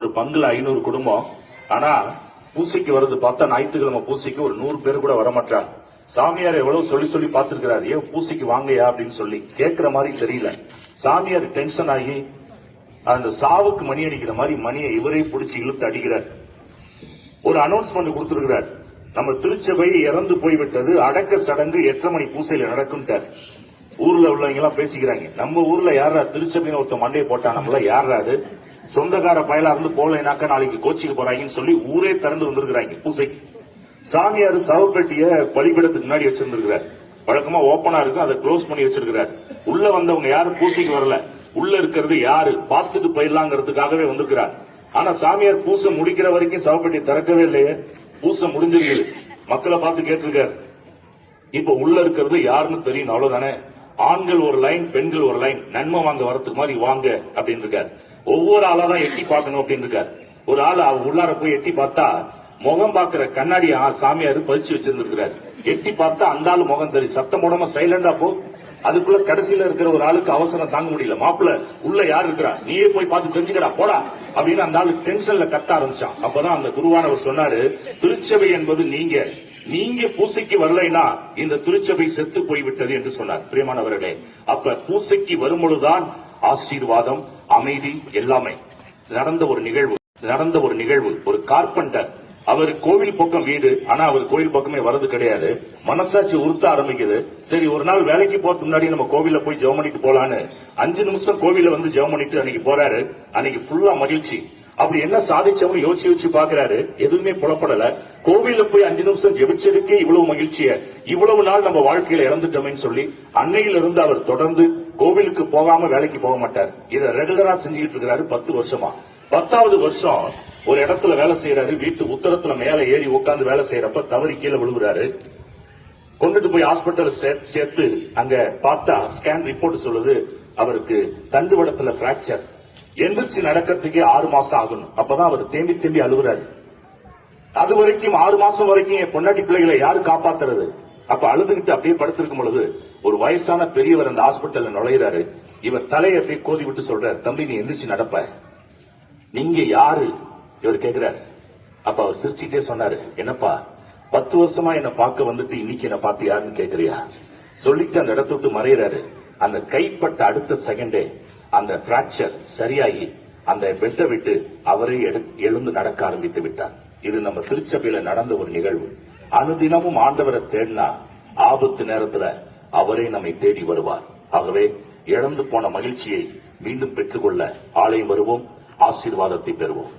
ஒரு பங்குல 500 குடும்பம். ஆனா பூசைக்கு வருது பார்த்தா ஞாயிற்றுக்கிழமை பூசைக்கு ஒரு 100 பேர் கூட வரமாட்டாங்க. சாமியார் எவ்வளவு சொல்லி சொல்லி பார்த்திருக்கிறார், ஏன் பூசைக்கு வாங்கயா அப்படின்னு சொல்லி கேட்கிற மாதிரி தெரியல. சாமியார் டென்ஷன் ஆகி அந்த சாவுக்கு மணி அடிக்கிற மாதிரி மணியை இவரே பிடிச்சி இழுத்து அடிக்கிறார். ஒரு அனௌன்ஸ்மெண்ட் கொடுத்திருக்கிறார், நம்ம திருச்சபை இறந்து போய்விட்டது, அடக்க சடங்கு 8:30 மணி பூசையில நடக்கும்ட்டார். ஊர்ல உள்ளவங்க எல்லாம் பேசிக்கிறாங்க, நம்ம ஊர்ல யாரா திருச்சபைன்னு ஒருத்த மண்டையை போட்டா நம்மள யாராது சொந்தக்கார பயலா இருந்து போலனாக்கா நாளைக்கு கோச்சிக்கு போறாங்கன்னு சொல்லி ஊரே திறந்து வந்திருக்கிறாங்க பூசைக்கு. சாமியார் சவப்பெட்டிய பலிபீடத்துக்கு முன்னாடி வச்சிருந்திருக்கிறார். வழக்கமா ஓப்பனா இருக்கும், அதை க்ளோஸ் பண்ணி வச்சிருக்கிறார். உள்ள வந்தவங்க யாரும் பூசைக்கு வரல, உள்ள இருக்கிறது யாரு பார்த்துட்டு போயிடலாங்கிறதுக்காகவே வந்திருக்கிறார். ஆனா சாமியார் பூசை முடிக்கிற வரைக்கும் சவப்பெட்டி திறக்கவே இல்லையே. பூசை முடிஞ்சிருக்கு, மக்களை பார்த்து கேட்டிருக்காரு, இப்ப உள்ள இருக்கிறது யாருன்னு தெரியும் அவ்வளவுதானே. ஆண்கள் ஒரு லைன், பெண்கள் ஒரு லைன், நன்மை வாங்க வரதுக்கு மாதிரி வாங்க அப்படின்னு இருக்காரு. ஒவ்வொரு ஆளாதான் எட்டி பார்க்கணும் அப்படின்னு இருக்காரு. ஒரு ஆள் உள்ளார போய் எட்டி பார்த்தா முகம் பாக்குற கண்ணாடி சாமியாரு பதிச்சு வச்சிருந்திருக்கிறார். எட்டி பார்த்தா அந்த ஆளு முகம் தெரியும். சத்தம் போடாம சைலண்டா போ. அதுக்குள்ள கடைசியில இருக்கிற ஒரு ஆளுக்கு அவசரம் தாங்க முடியல. மாப்பிள்ள உள்ள யார் இருக்கிறா, நீயே போய் பார்த்து தெரிஞ்சுக்கடா போடா அப்படின்னு அந்த ஆளு டென்ஷன்ல கத்த ஆரம்பிச்சான். அப்பதான் அந்த குருவானவர் சொன்னாரு, திருச்சபை என்பது நீங்க பூசைக்கு வரலைன்னா இந்த திருச்சபை செத்து போய்விட்டது என்று சொன்னார். பிரியமானவர்களே, அப்ப பூசைக்கு வரும்பொழுதுதான் ஆசீர்வாதம், அமைதி எல்லாமே நடந்த ஒரு நிகழ்வு. ஒரு கார்பெண்டர், அவர் கோவில் பக்கம் வீடு, ஆனா அவர் கோவில் பக்கமே வரது கிடையாது. மனசாட்சி உறுத்த ஆரம்பிக்குது. சரி, ஒரு நாள் வேலைக்கு போறதுக்கு முன்னாடி நம்ம கோவில போய் ஜெபம் பண்ணிட்டு போலான்னு 5 நிமிஷம் கோவில வந்து ஜெபம் பண்ணிட்டு அன்னைக்கு போறாரு. அன்னைக்கு ஃபுல்லா மகிழ்ச்சி. அப்படி என்ன சாதிச்சவங்க யோசிச்சு பாக்குறாரு, எதுவுமே புலப்படல. கோவில போய் 5 நிமிஷம் ஜெபிச்சதுக்கே இவ்வளவு மகிழ்ச்சிய இவ்வளவு நாள் நம்ம வாழ்க்கையில இழந்துட்டோம்னு சொல்லி அன்னையிலிருந்து அவர் தொடர்ந்து கோவிலுக்கு போகாம வேலைக்கு போக மாட்டார். இதை ரெகுலரா செஞ்சுக்கிட்டு இருக்கிறாரு 10 வருஷமா. 10வது வருஷம் ஒரு இடத்துல வேலை செய்யறாரு. வீட்டு உத்தரத்துல மேல ஏறி உட்கார்ந்து வேலை செய்யறப்ப தவறி கீழே விழுகிறாரு. கொண்டுட்டு போய் ஹாஸ்பிட்டல் சேர்த்து அங்க பார்த்தா ஸ்கேன் ரிப்போர்ட் சொல்லுது, அவருக்கு தண்டுவடத்துல பிராக்சர். எந்திரிச்சு நடக்கிறதுக்கே 6 மாசம் ஆகணும். அப்பதான் அவர் தேம்பி அழுகுறாரு. அது வரைக்கும் 6 மாசம் வரைக்கும் என் பொன்னாட்டி பிள்ளைகளை யாரு காப்பாத்துறது? அப்ப அழுதுகிட்டு அப்படியே படுத்திருக்கும் பொழுது ஒரு வயசான பெரியவர் அந்த ஹாஸ்பிட்டல்ல நுழையிறாரு. இவர் தலையை அப்படியே கோதி விட்டு சொல்றாரு, தம்பி நீ எந்திரிச்சு நடப்ப, நீங்க யாரு? இவர் கேட்கிறாரு. அப்ப அவர் சிரிச்சுட்டே சொன்னாரு, என்னப்பா 10 வருஷமா என்ன பார்க்க வந்துட்டு இன்னைக்கு என்ன பார்த்து யாருன்னு கேட்கறியா? சொல்லிட்டு அந்த இடத்த விட்டு மறையிறாரு. அந்த கைப்பட்ட அடுத்த செகண்டே அந்த பிராக்சர் சரியாகி அந்த பெட்டை விட்டு அவரே எழுந்து நடக்க ஆரம்பித்து விட்டார். இது நம்ம திருச்சபையில நடந்த ஒரு நிகழ்வு. அனுதினமும் ஆண்டவரை தேடினா ஆபத்து நேரத்துல அவரே நம்மை தேடி வருவார். ஆகவே இழந்து போன மகிழ்ச்சியை மீண்டும் பெற்றுக்கொள்ள ஆலயம் வருவோம், ஆசீர்வாதத்தை பெறுவோம்.